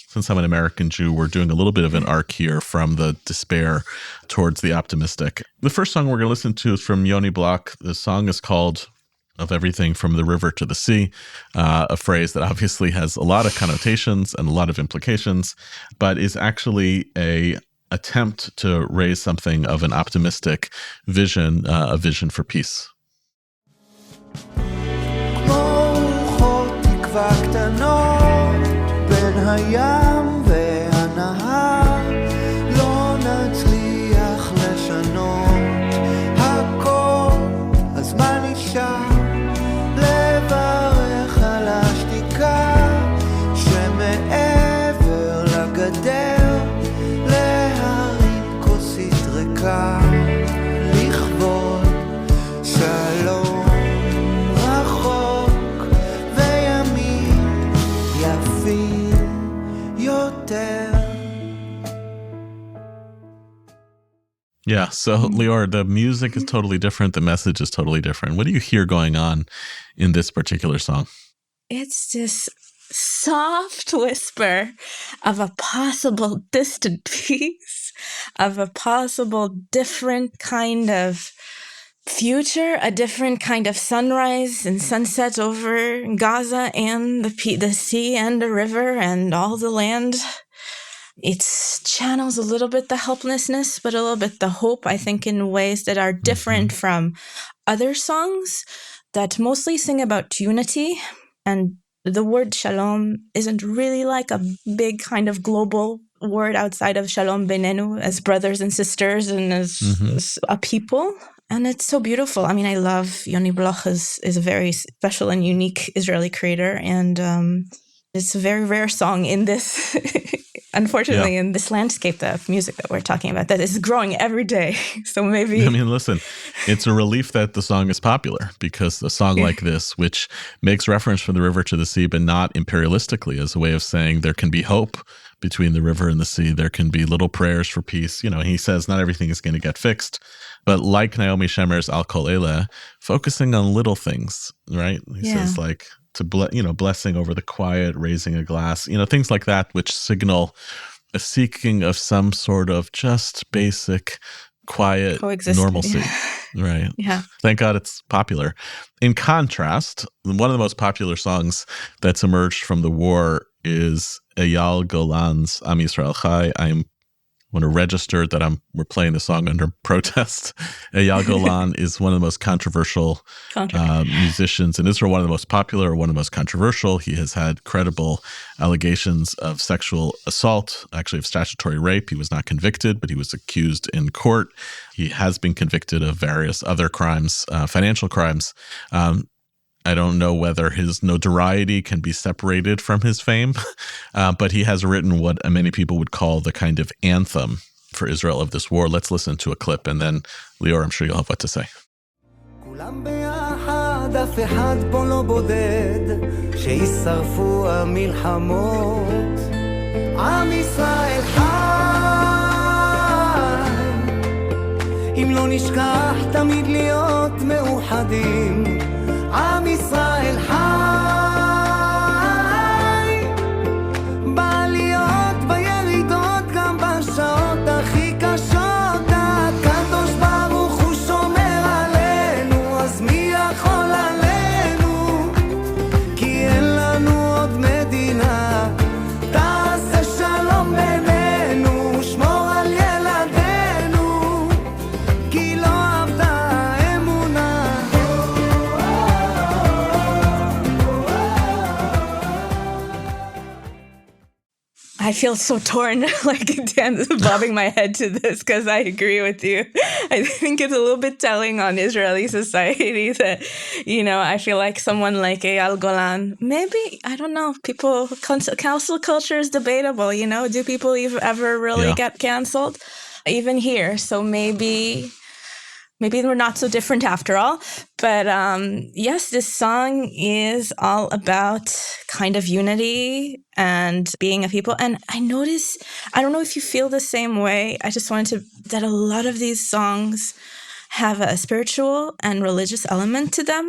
since I'm an American Jew, we're doing a little bit of an arc here from the despair towards the optimistic. The first song we're going to listen to is from Yoni Block. The song is called of everything from the river to the sea, a phrase that obviously has a lot of connotations and a lot of implications, but is actually a attempt to raise something of an optimistic vision, a vision for peace. כמו רוחות תקווה קטנות בין הים והנהר, לא נצליח לשנות הכל, אז מה נשאר? לברך על השתיקה שמעבר לגדר, להרים כוסית ריקה לכבוד שלום רחוק וימים יפים יותר. Yeah, so Lior, the music is totally different. The message is totally different. What do you hear going on in this particular song? It's this soft whisper of a possible distant peace, of a possible different kind of future, a different kind of sunrise and sunset over Gaza and the sea and the river and all the land. It channels a little bit the helplessness, but a little bit the hope, I think, in ways that are different from other songs that mostly sing about unity. And the word shalom isn't really like a big kind of global word outside of shalom beinenu, as brothers and sisters and as a people. And it's so beautiful. I mean, I love Yoni Bloch is a very special and unique Israeli creator. And it's a very rare song in this, unfortunately, in this landscape of music that we're talking about that is growing every day. So maybe... I mean, listen, it's a relief that the song is popular, because a song like this, which makes reference from the river to the sea, but not imperialistically, as a way of saying there can be hope between the river and the sea. There can be little prayers for peace. You know, he says not everything is going to get fixed. But like Naomi Shemer's Al Kol Eleh, focusing on little things, right? He says like, blessing over the quiet, raising a glass, things like that, which signal a seeking of some sort of just basic, quiet normalcy. Right. Yeah. Thank God it's popular. In contrast, one of the most popular songs that's emerged from the war is Eyal Golan's Am Yisrael Chai. I want to register that we're playing the song under protest. Eyal Golan is one of the most controversial musicians in Israel, one of the most popular, one of the most controversial. He has had credible allegations of sexual assault, actually of statutory rape. He was not convicted, but he was accused in court. He has been convicted of various other crimes, financial crimes. I don't know whether his notoriety can be separated from his fame, but he has written what many people would call the kind of anthem for Israel of this war. Let's listen to a clip, and then, Lior, I'm sure you'll have what to say. כולם ביחד, אף אחד פה לא בודד, שישרפו המלחמות. עם ישראל חי, אם לא נשכח תמיד להיות מאוחדים. עם ישראל חי, בעליות, בירידות, גם בשעות הכי קשות. הקדוש ברוך הוא שומר עלינו, אז מי יכול עלינו? כי אין לנו עוד מדינה. תעשה שלום בינינו, שמור על ילדינו, כי לא עבדה האמונה. I feel so torn, like bobbing my head to this, because I agree with you. I think it's a little bit telling on Israeli society that, I feel like someone like Eyal Golan, maybe, I don't know, cancel culture is debatable, do people ever really get canceled? Even here. So maybe we're not so different after all. But yes, this song is all about kind of unity and being a people. And I notice, I don't know if you feel the same way. I just wanted that a lot of these songs have a spiritual and religious element to them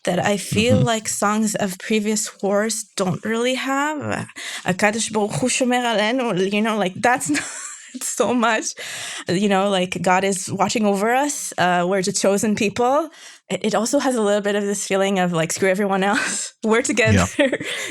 that I feel like songs of previous wars don't really have. HaKadosh Baruch Hu shomer aleinu, like that's not... so much. Like God is watching over us. We're the chosen people. It also has a little bit of this feeling of like, screw everyone else. We're together.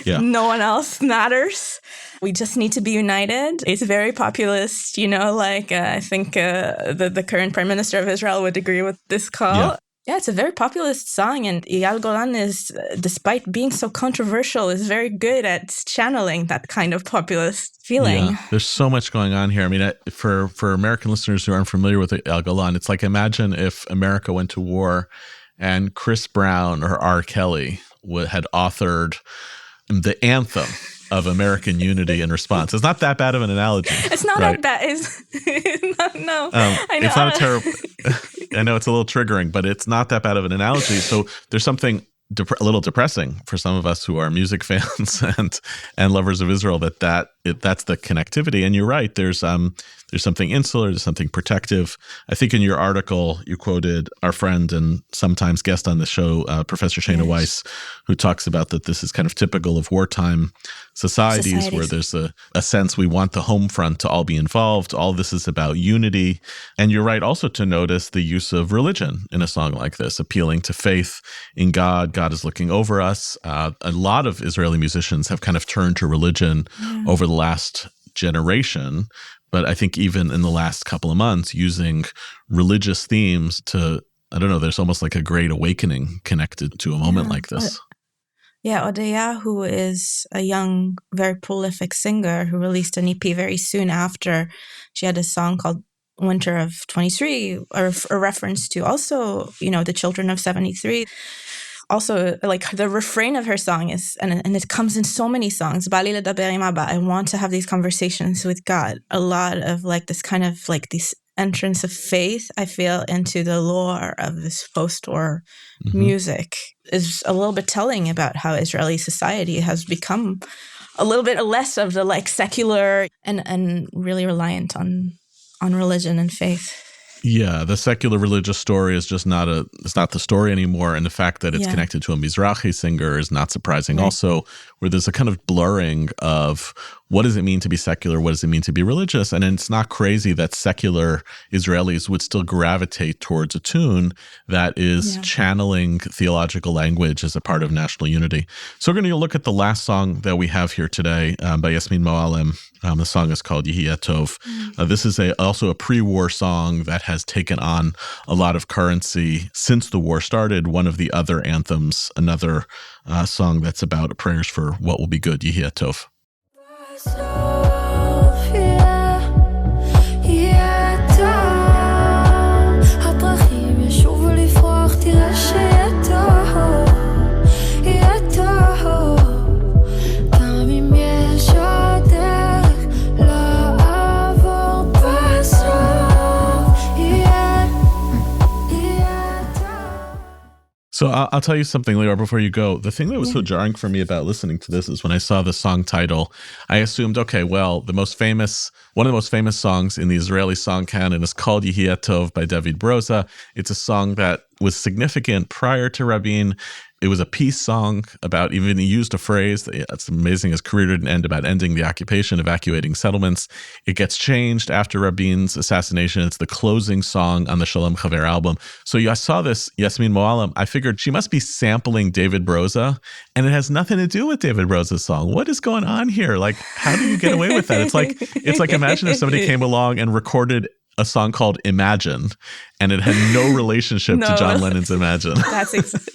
Yeah. No one else matters. We just need to be united. It's very populist, I think the current prime minister of Israel would agree with this call. Yeah, it's a very populist song, and Eyal Golan is, despite being so controversial, is very good at channeling that kind of populist feeling. Yeah, there's so much going on here. I mean, for American listeners who aren't familiar with Eyal Golan, it's like, imagine if America went to war and Chris Brown or R. Kelly had authored the anthem of American unity in response. It's not that bad of an analogy. It's not right? that bad. No. I know. It's not a terrible. I know it's a little triggering, but it's not that bad of an analogy. So there's something a little depressing for some of us who are music fans and lovers of Israel that's the connectivity. And you're right. There's something insular. There's something protective. I think in your article you quoted our friend and sometimes guest on the show, Professor Shana Weiss, who talks about that this is kind of typical of wartime societies where there's a sense we want the home front to all be involved. All this is about unity. And you're right also to notice the use of religion in a song like this, appealing to faith in God. God is looking over us. A lot of Israeli musicians have kind of turned to religion over the last generation. But I think even in the last couple of months, using religious themes to, I don't know, there's almost like a great awakening connected to a moment like this. Yeah, Odeya, who is a young, very prolific singer who released an EP very soon after she had a song called Winter of 23, a reference to also, the children of 73. Also, like the refrain of her song is, and it comes in so many songs, Bali ledaber im Abba, I want to have these conversations with God. A lot of like this kind of like this entrance of faith, I feel, into the lore of this post-war music is a little bit telling about how Israeli society has become a little bit less of the like secular and really reliant on religion and faith. Yeah, the secular religious story is just it's not the story anymore. And the fact that it's connected to a Mizrahi singer is not surprising also, where there's a kind of blurring of what does it mean to be secular? What does it mean to be religious? And it's not crazy that secular Israelis would still gravitate towards a tune that is channeling theological language as a part of national unity. So we're going to look at the last song that we have here today by Yasmin Moalem. The song is called Yehiyeh Tov. This is also a pre-war song that has taken on a lot of currency since the war started. One of the other anthems, another song that's about prayers for what will be good, Yehiyeh Tov. So I'll tell you something, Lior, before you go. The thing that was so jarring for me about listening to this is when I saw the song title, I assumed, okay, well, one of the most famous songs in the Israeli song canon is called Yehiyeh Tov by David Broza. It's a song that was significant prior to Rabin. It was a peace song about, even he used a phrase, it's amazing, his career didn't end, about ending the occupation, evacuating settlements. It gets changed after Rabin's assassination. It's the closing song on the Shalom Chaver album. So I saw this, Yasmin Moalem, I figured she must be sampling David Broza, and it has nothing to do with David Broza's song. What is going on here? Like, how do you get away with that? It's like imagine if somebody came along and recorded a song called Imagine, and it had no relationship to John Lennon's Imagine. That's exactly.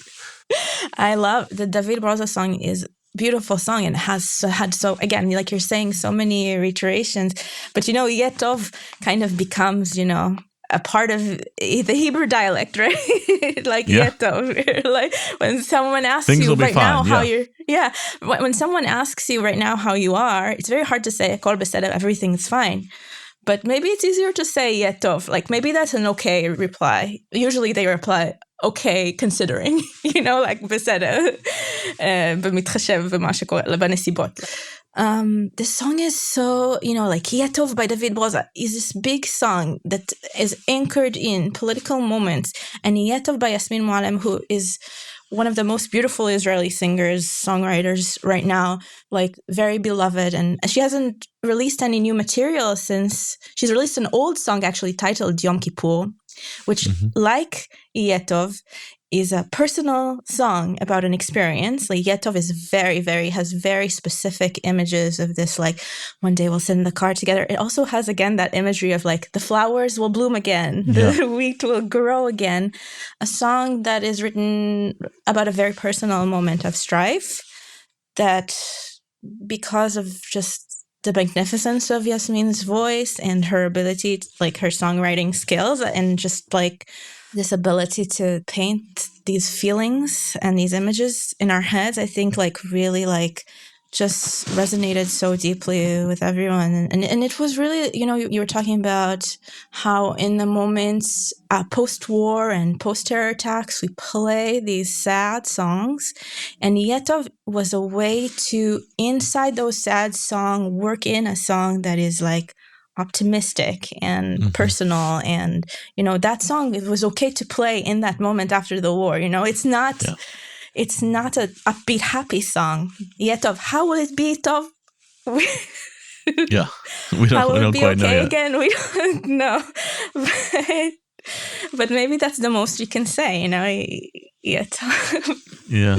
I love the David Broza song is a beautiful song and has had so, again, like you're saying, so many reiterations. But Yehiyeh Tov kind of becomes, a part of the Hebrew dialect, right? Like Yehiyeh Tov. Like when someone asks you right now how you're, when someone asks you right now how you are, it's very hard to say Akol Beseder, everything's fine. But maybe it's easier to say Yehiyeh Tov. Like maybe that's an okay reply. Usually they reply, okay, considering, like בסדר, במתחשב במה שקורה, בנסיבות. This song is so, like Yehiyeh Tov by David Broza is this big song that is anchored in political moments, and Yehiyeh Tov by Yasmin Moalem, who is one of the most beautiful Israeli singers, songwriters right now, like very beloved. And she hasn't released any new material since she's released an old song actually titled Yom Kippur, which like Yetov, is a personal song about an experience. Like Yetov is has very specific images of this, like one day we'll sit in the car together. It also has, again, that imagery of like the flowers will bloom again, the wheat will grow again. A song that is written about a very personal moment of strife that, because of just the magnificence of Yasmin's voice and her ability, like her songwriting skills, and just like this ability to paint these feelings and these images in our heads, I think like really like just resonated so deeply with everyone. And it was really, you were talking about how in the moments post-war and post-terror attacks, we play these sad songs. And Yetov was a way to, inside those sad songs, work in a song that is like optimistic and personal. And, that song, it was okay to play in that moment after the war. It's not... Yeah. It's not an upbeat, happy song. Yetov, how will it be, Tov? Yeah, we don't be quite okay know yet. Again? We don't know. But maybe that's the most you can say, Yetov. Yeah.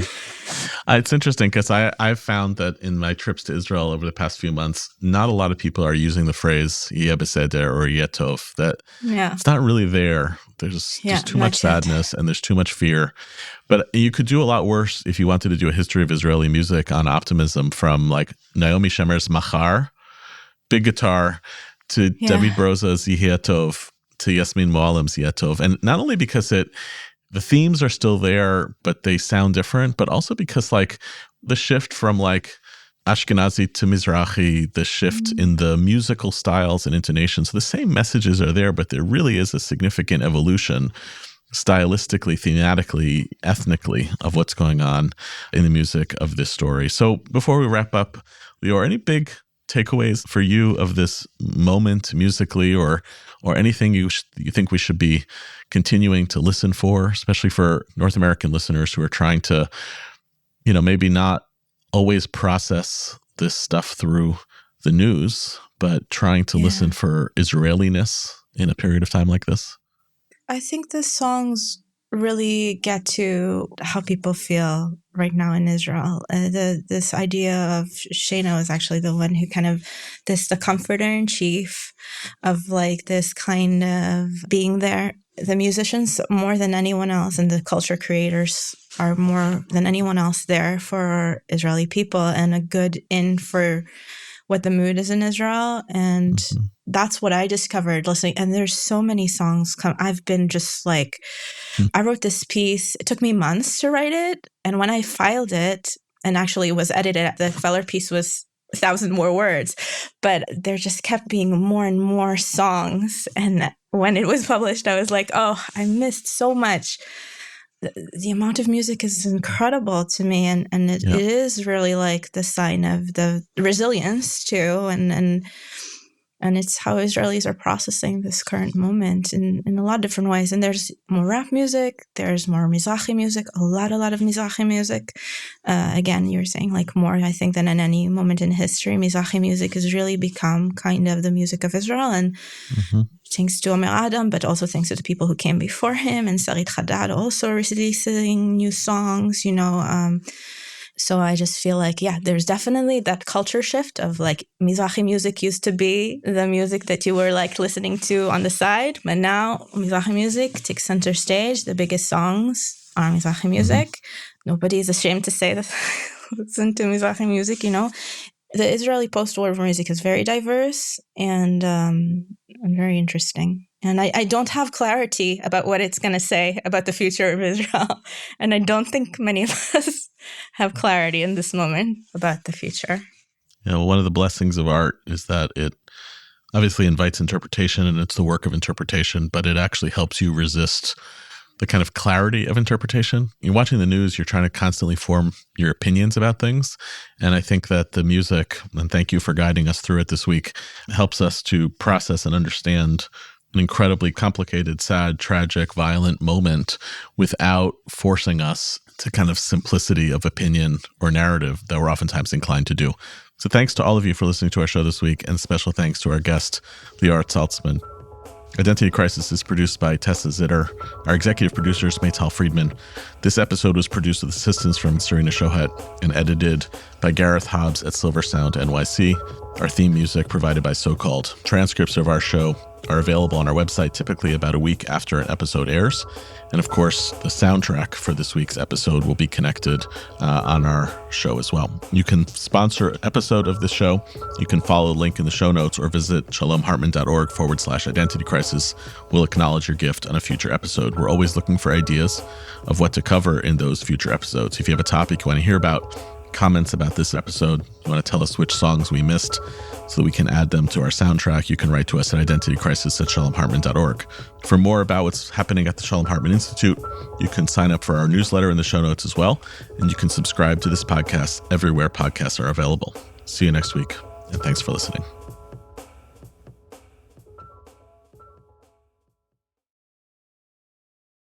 It's interesting because I've found that in my trips to Israel over the past few months, not a lot of people are using the phrase Yeh Beseder or Yetov. That it's not really there. There's too much sadness and there's too much fear. But you could do a lot worse if you wanted to do a history of Israeli music on optimism, from like Naomi Shemer's Machar, big guitar, to David Broza's Yeh Tov, to Yasmin Moalem's Yeh Tov. And not only because the themes are still there, but they sound different, but also because like the shift from like Ashkenazi to Mizrahi, the shift in the musical styles and intonations, the same messages are there, but there really is a significant evolution stylistically, thematically, ethnically of what's going on in the music of this story. So before we wrap up, Lior, any big takeaways for you of this moment musically, or anything you think we should be continuing to listen for, especially for North American listeners who are trying to, maybe not always process this stuff through the news, but trying to listen for Israeliness in a period of time like this? I think the songs really get to how people feel right now in Israel. This idea of Shena is actually the one who kind of, the comforter in chief of like this kind of being there. The musicians, more than anyone else, and the culture creators are more than anyone else there for Israeli people, and a good in for what the mood is in Israel. And that's what I discovered listening. And there's so many songs I've been just like, I wrote this piece. It took me months to write it. And when I filed it, and actually it was edited, the Feller piece was 1,000 more words, but there just kept being more and more songs. And when it was published, I was like, oh, I missed so much. The amount of music is incredible to me, and it is really like the sign of the resilience too, and it's how Israelis are processing this current moment in a lot of different ways. And there's more rap music, there's more Mizrahi music, a lot of Mizrahi music. Again, you're saying like more, I think, than in any moment in history. Mizrahi music has really become kind of the music of Israel, and thanks to Omer Adam, but also thanks to the people who came before him, and Sarit Hadad also releasing new songs, So I just feel like, there's definitely that culture shift of like Mizrahi music used to be the music that you were like listening to on the side, but now Mizrahi music takes center stage. The biggest songs are Mizrahi music. Nobody is ashamed to say that listen to Mizrahi music, The Israeli post-war music is very diverse and very interesting. And I don't have clarity about what it's going to say about the future of Israel. And I don't think many of us have clarity in this moment about the future. One of the blessings of art is that it obviously invites interpretation, and it's the work of interpretation, but it actually helps you resist the kind of clarity of interpretation. You're watching the news, you're trying to constantly form your opinions about things. And I think that the music, and thank you for guiding us through it this week, helps us to process and understand an incredibly complicated, sad, tragic, violent moment without forcing us to kind of simplicity of opinion or narrative that we're oftentimes inclined to do. So thanks to all of you for listening to our show this week, and special thanks to our guest, Lior Zaltzman. Identity Crisis is produced by Tessa Zitter. Our executive producer is Maytal Friedman. This episode was produced with assistance from Serena Shohet and edited by Gareth Hobbs at Silver Sound NYC. Our theme music provided by So Called. Transcripts of our show are available on our website typically about a week after an episode airs. And of course, the soundtrack for this week's episode will be connected on our show as well. You can sponsor an episode of this show. You can follow the link in the show notes or visit shalomhartman.org/identity crisis. We'll acknowledge your gift on a future episode. We're always looking for ideas of what to cover in those future episodes. If you have a topic you want to hear about, comments about this episode, you want to tell us which songs we missed so that we can add them to our soundtrack, you can write to us at identitycrisis@shalomhartman.org. For more about what's happening at the Shalom Hartman Institute, you can sign up for our newsletter in the show notes as well, and you can subscribe to this podcast everywhere podcasts are available. See you next week, and thanks for listening.